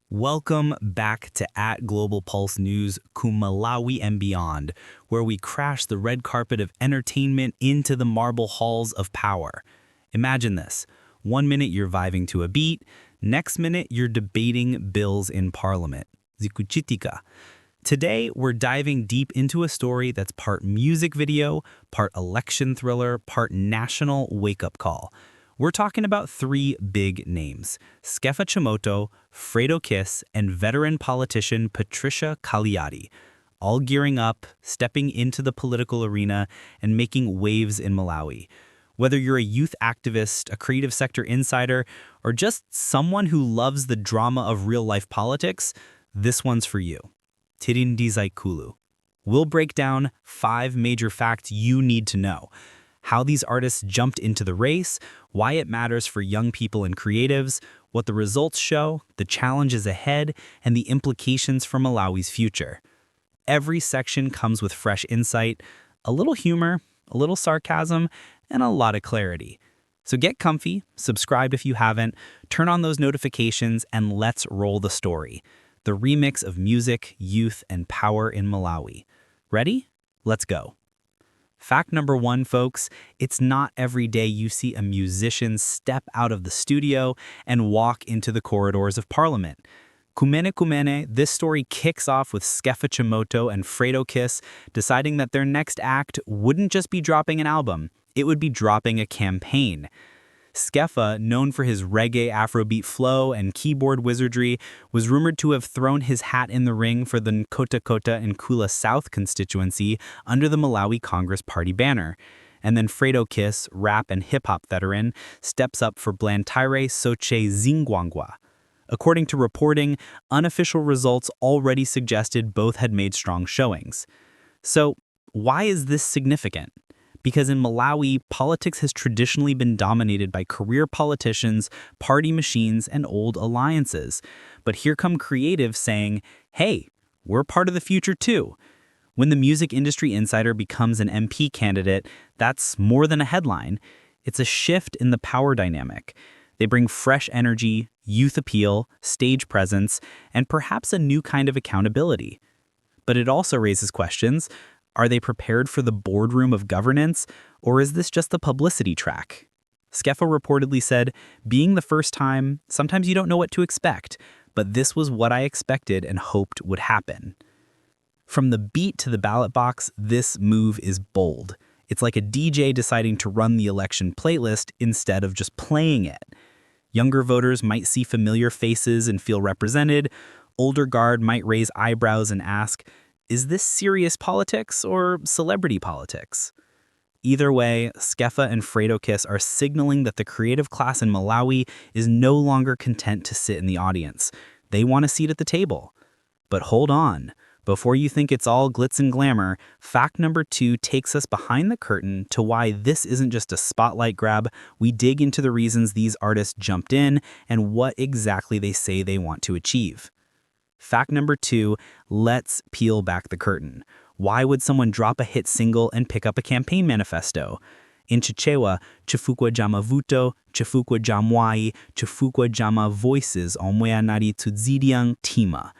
Welcome back to @Globalpulsenewz, Malawi and beyond, where we crash the red carpet of entertainment into the marble halls of power. Imagine this. 1 minute you're vibing to a beat, next minute you're debating bills in parliament. Zikuchitika. Today, we're diving deep into a story that's part music video, part election thriller, part national wake-up call. We're talking about three big names: Skeffa Chimoto, Fredokiss, and veteran politician Patricia Kaliati, all gearing up, stepping into the political arena, and making waves in Malawi. Whether you're a youth activist, a creative sector insider, or just someone who loves the drama of real-life politics, this one's for you. Tirindi Kulu. We'll break down 5 major facts you need to know: how these artists jumped into the race, why it matters for young people and creatives, what the results show, the challenges ahead, and the implications for Malawi's future. Every section comes with fresh insight, a little humor, a little sarcasm, and a lot of clarity. So get comfy, subscribe if you haven't, turn on those notifications, and let's roll the story. The remix of music, youth, and power in Malawi. Ready? Let's go. Fact number 1, folks, it's not every day you see a musician step out of the studio and walk into the corridors of Parliament. Kumene, this story kicks off with Skeffa Chimoto and Fredokiss deciding that their next act wouldn't just be dropping an album, it would be dropping a campaign. Skeffa, known for his reggae Afrobeat flow and keyboard wizardry, was rumored to have thrown his hat in the ring for the Nkota and Kula South constituency under the Malawi Congress Party banner. And then Fredokiss, rap and hip-hop veteran, steps up for Blantyre Soche Zingwangwa. According to reporting, unofficial results already suggested both had made strong showings. So, why is this significant? Because in Malawi, politics has traditionally been dominated by career politicians, party machines, and old alliances. But here come creatives saying, hey, we're part of the future too. When the Music Industry Insider becomes an MP candidate, that's more than a headline. It's a shift in the power dynamic. They bring fresh energy, youth appeal, stage presence, and perhaps a new kind of accountability. But it also raises questions. Are they prepared for the boardroom of governance, or is this just the publicity track? Skeffa reportedly said, being the first time, sometimes you don't know what to expect, but this was what I expected and hoped would happen. From the beat to the ballot box, this move is bold. It's like a DJ deciding to run the election playlist instead of just playing it. Younger voters might see familiar faces and feel represented. Older guard might raise eyebrows and ask, is this serious politics or celebrity politics? Either way, Skeffa and Fredokiss are signaling that the creative class in Malawi is no longer content to sit in the audience. They want a seat at the table. But hold on. Before you think it's all glitz and glamour, fact number 2 takes us behind the curtain to why this isn't just a spotlight grab. We dig into the reasons these artists jumped in and what exactly they say they want to achieve. Fact number 2, let's peel back the curtain. Why would someone drop a hit single and pick up a campaign manifesto? In Chichewa, chifukwa jama vuto, chifukwa jamwai, chifukwa jama voices omwea nari tudzidiang tima.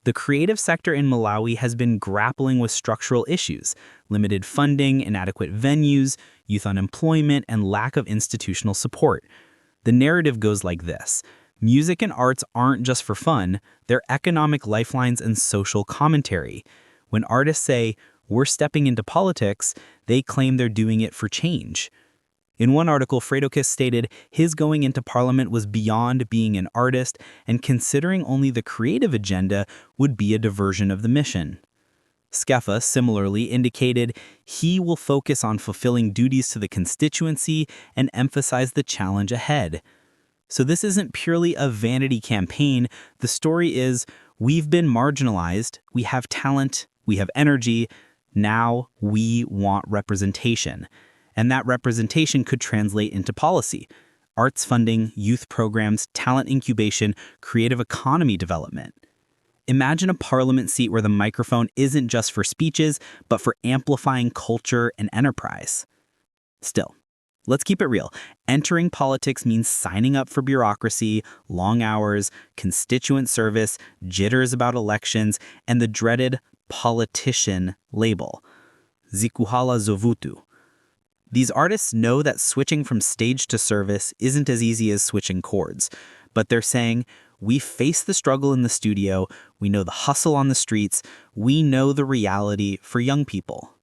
The creative sector in Malawi has been grappling with structural issues: limited funding, inadequate venues, youth unemployment, and lack of institutional support. The narrative goes like this. Music and arts aren't just for fun, they're economic lifelines and social commentary. When artists say, we're stepping into politics, they claim they're doing it for change. In one article, Fredokiss stated his going into parliament was beyond being an artist, and considering only the creative agenda would be a diversion of the mission. Skeffa similarly indicated he will focus on fulfilling duties to the constituency and emphasize the challenge ahead. So this isn't purely a vanity campaign. The story is, we've been marginalized, we have talent, we have energy, now we want representation. And that representation could translate into policy: arts funding, youth programs, talent incubation, creative economy development. Imagine a parliament seat where the microphone isn't just for speeches, but for amplifying culture and enterprise. Still, Let's keep it real. Entering politics means signing up for bureaucracy, long hours, constituent service, jitters about elections, and the dreaded politician label. Zikuhala zovutu. These artists know that switching from stage to service isn't as easy as switching chords, but they're saying, we face the struggle in the studio, we know the hustle on the streets, we know the reality for young people.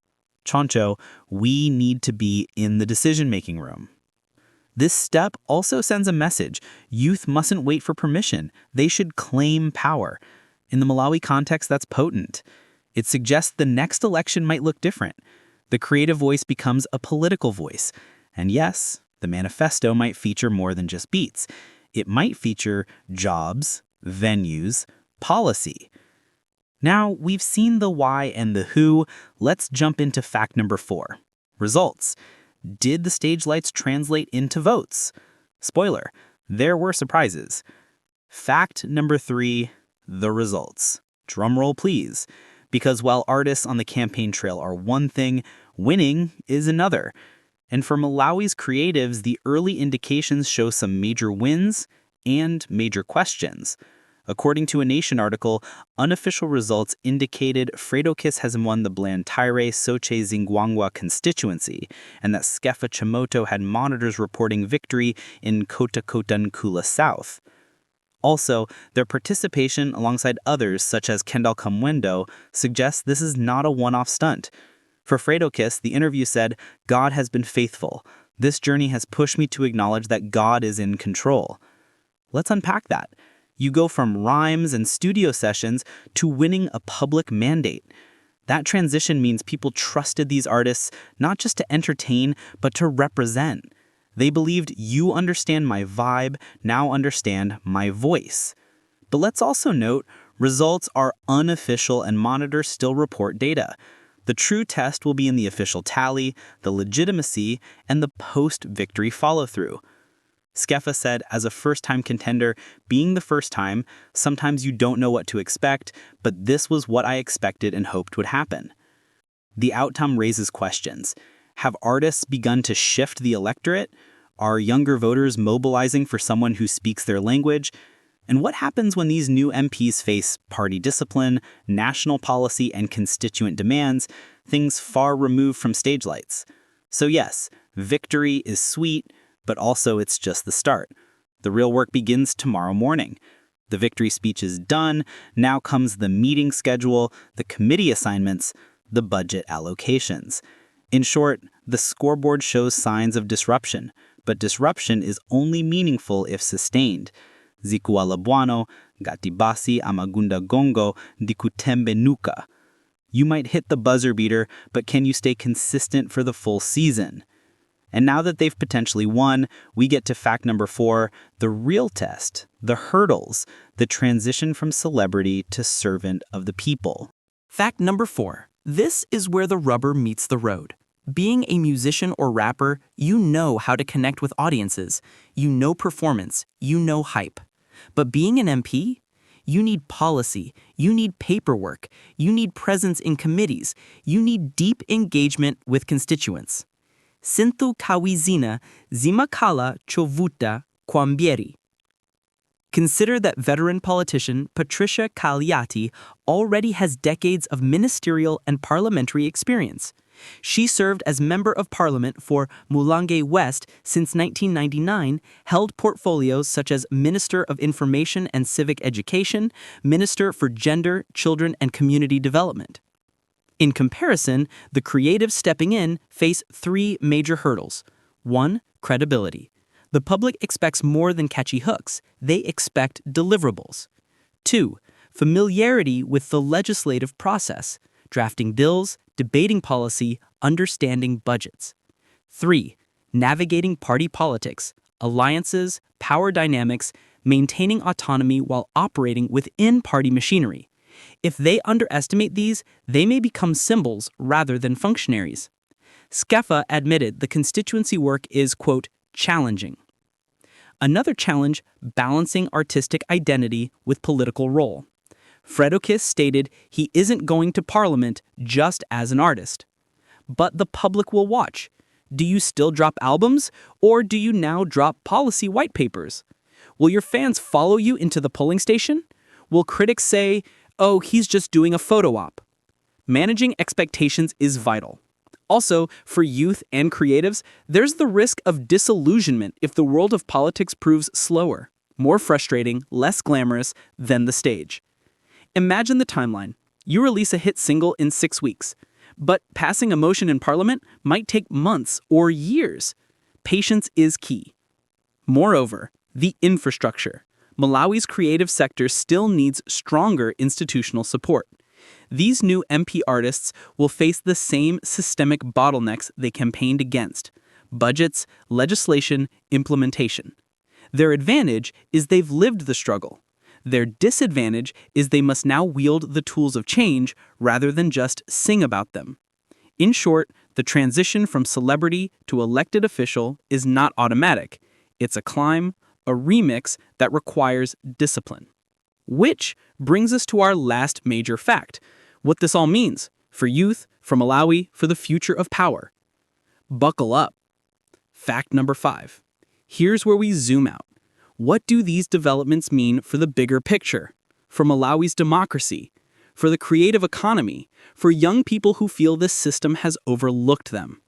Choncho, we need to be in the decision-making room. This step also sends a message. Youth mustn't wait for permission. They should claim power. In the Malawi context, that's potent. It suggests the next election might look different. The creative voice becomes a political voice. And yes, the manifesto might feature more than just beats. It might feature jobs, venues, policy. Now, we've seen the why and the who. Let's jump into fact number 4. Results. Did the stage lights translate into votes? Spoiler, there were surprises. Fact number 3, the results. Drumroll, please. Because while artists on the campaign trail are one thing, winning is another. And for Malawi's creatives, the early indications show some major wins and major questions. According to a Nation article, unofficial results indicated Fredokiss has won the Blantyre Soche Zingwangwa constituency, and that Skeffa Chimoto had monitors reporting victory in Kota Nkula South. Also, their participation alongside others, such as Kendall Kamwendo, suggests this is not a one-off stunt. For Fredokiss, the interview said, "God has been faithful. This journey has pushed me to acknowledge that God is in control." Let's unpack that. You go from rhymes and studio sessions to winning a public mandate. That transition means people trusted these artists not just to entertain, but to represent. They believed, you understand my vibe, now understand my voice. But let's also note, results are unofficial and monitors still report data. The true test will be in the official tally, the legitimacy, and the post-victory follow-through. Skeffa said, as a first-time contender, being the first time, sometimes you don't know what to expect, but this was what I expected and hoped would happen. The outcome raises questions. Have artists begun to shift the electorate? Are younger voters mobilizing for someone who speaks their language? And what happens when these new MPs face party discipline, national policy, and constituent demands, things far removed from stage lights? So yes, victory is sweet, but also it's just the start. The real work begins tomorrow morning. The victory speech is done. Now comes the meeting schedule, the committee assignments, the budget allocations. In short, the scoreboard shows signs of disruption, but disruption is only meaningful if sustained. Zikuala buano, gatibasi amagunda gongo, dikutembe nuka. You might hit the buzzer beater, but can you stay consistent for the full season? And now that they've potentially won, we get to fact number 4, the real test, the hurdles, the transition from celebrity to servant of the people. Fact number 4. This is where the rubber meets the road. Being a musician or rapper, you know how to connect with audiences. You know performance. You know hype. But being an MP? You need policy. You need paperwork. You need presence in committees. You need deep engagement with constituents. Sintu kawizina zimakala chovuta kwambieri. Consider that veteran politician Patricia Kaliati already has decades of ministerial and parliamentary experience. She served as Member of Parliament for Mulanje West since 1999, held portfolios such as Minister of Information and Civic Education, Minister for Gender, Children, and Community Development. In comparison, the creatives stepping in face 3 major hurdles. 1. Credibility. The public expects more than catchy hooks. They expect deliverables. 2. Familiarity with the legislative process, drafting bills, debating policy, understanding budgets. 3. Navigating party politics, alliances, power dynamics, maintaining autonomy while operating within party machinery. If they underestimate these, they may become symbols rather than functionaries. Skeffa admitted the constituency work is, quote, challenging. Another challenge, balancing artistic identity with political role. Fredokiss stated he isn't going to Parliament just as an artist. But the public will watch. Do you still drop albums, or do you now drop policy white papers? Will your fans follow you into the polling station? Will critics say, "Oh, he's just doing a photo op"? Managing expectations is vital. Also, for youth and creatives, there's the risk of disillusionment if the world of politics proves slower, more frustrating, less glamorous than the stage. Imagine the timeline. You release a hit single in 6 weeks, but passing a motion in Parliament might take months or years. Patience is key. Moreover, the infrastructure. Malawi's creative sector still needs stronger institutional support. These new MP artists will face the same systemic bottlenecks they campaigned against: budgets, legislation, implementation. Their advantage is they've lived the struggle. Their disadvantage is they must now wield the tools of change rather than just sing about them. In short, the transition from celebrity to elected official is not automatic. It's a climb, a remix that requires discipline. Which brings us to our last major fact: what this all means for youth, for Malawi, for the future of power. Buckle up. Fact number 5. Here's where we zoom out. What do these developments mean for the bigger picture? For Malawi's democracy? For the creative economy? For young people who feel this system has overlooked them?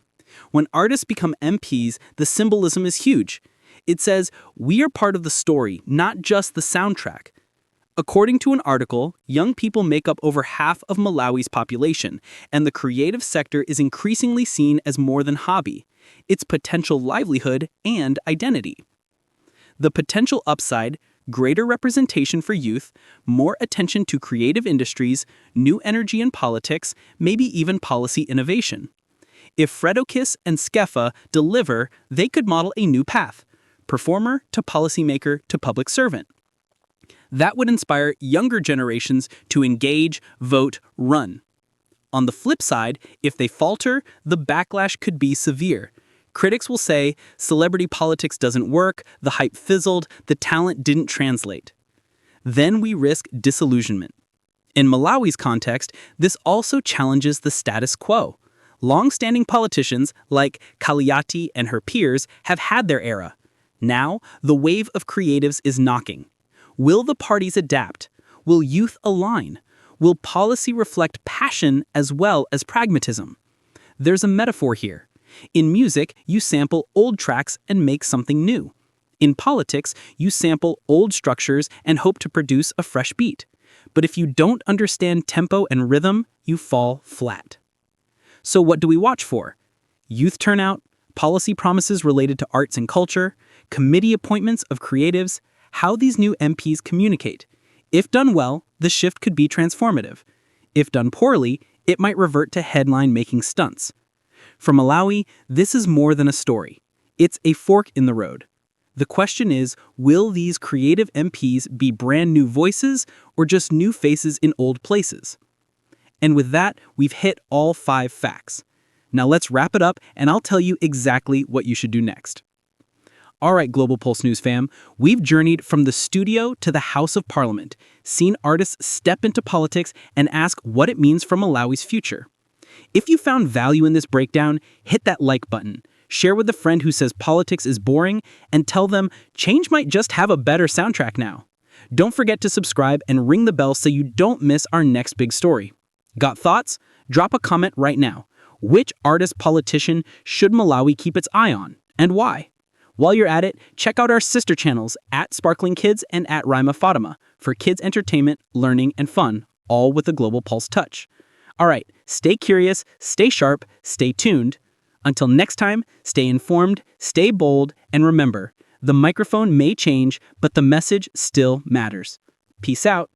When artists become MPs, the symbolism is huge. It says, we are part of the story, not just the soundtrack. According to an article, young people make up over half of Malawi's population, and the creative sector is increasingly seen as more than hobby. It's potential livelihood and identity. The potential upside: greater representation for youth, more attention to creative industries, new energy in politics, maybe even policy innovation. If Fredokiss and Skeffa deliver, they could model a new path: performer to policymaker to public servant. That would inspire younger generations to engage, vote, run. On the flip side, if they falter, the backlash could be severe. Critics will say, celebrity politics doesn't work, the hype fizzled, the talent didn't translate. Then we risk disillusionment. In Malawi's context, this also challenges the status quo. Long-standing politicians like Kaliati and her peers have had their era. Now, the wave of creatives is knocking. Will the parties adapt? Will youth align? Will policy reflect passion as well as pragmatism? There's a metaphor here. In music, you sample old tracks and make something new. In politics, you sample old structures and hope to produce a fresh beat. But if you don't understand tempo and rhythm, you fall flat. So what do we watch for? Youth turnout, policy promises related to arts and culture, committee appointments of creatives, how these new MPs communicate. If done well, the shift could be transformative. If done poorly, it might revert to headline-making stunts. For Malawi, this is more than a story. It's a fork in the road. The question is, will these creative MPs be brand new voices or just new faces in old places? And with that, we've hit all 5 facts. Now let's wrap it up and I'll tell you exactly what you should do next. All right, Global Pulse News fam, we've journeyed from the studio to the House of Parliament, seen artists step into politics and ask what it means for Malawi's future. If you found value in this breakdown, hit that like button, share with a friend who says politics is boring, and tell them change might just have a better soundtrack now. Don't forget to subscribe and ring the bell so you don't miss our next big story. Got thoughts? Drop a comment right now. Which artist politician should Malawi keep its eye on, and why? While you're at it, check out our sister channels at Sparkling Kids and at Rima Fatima for kids entertainment, learning, and fun, all with a Global Pulse touch. All right, stay curious, stay sharp, stay tuned. Until next time, stay informed, stay bold, and remember, the microphone may change, but the message still matters. Peace out.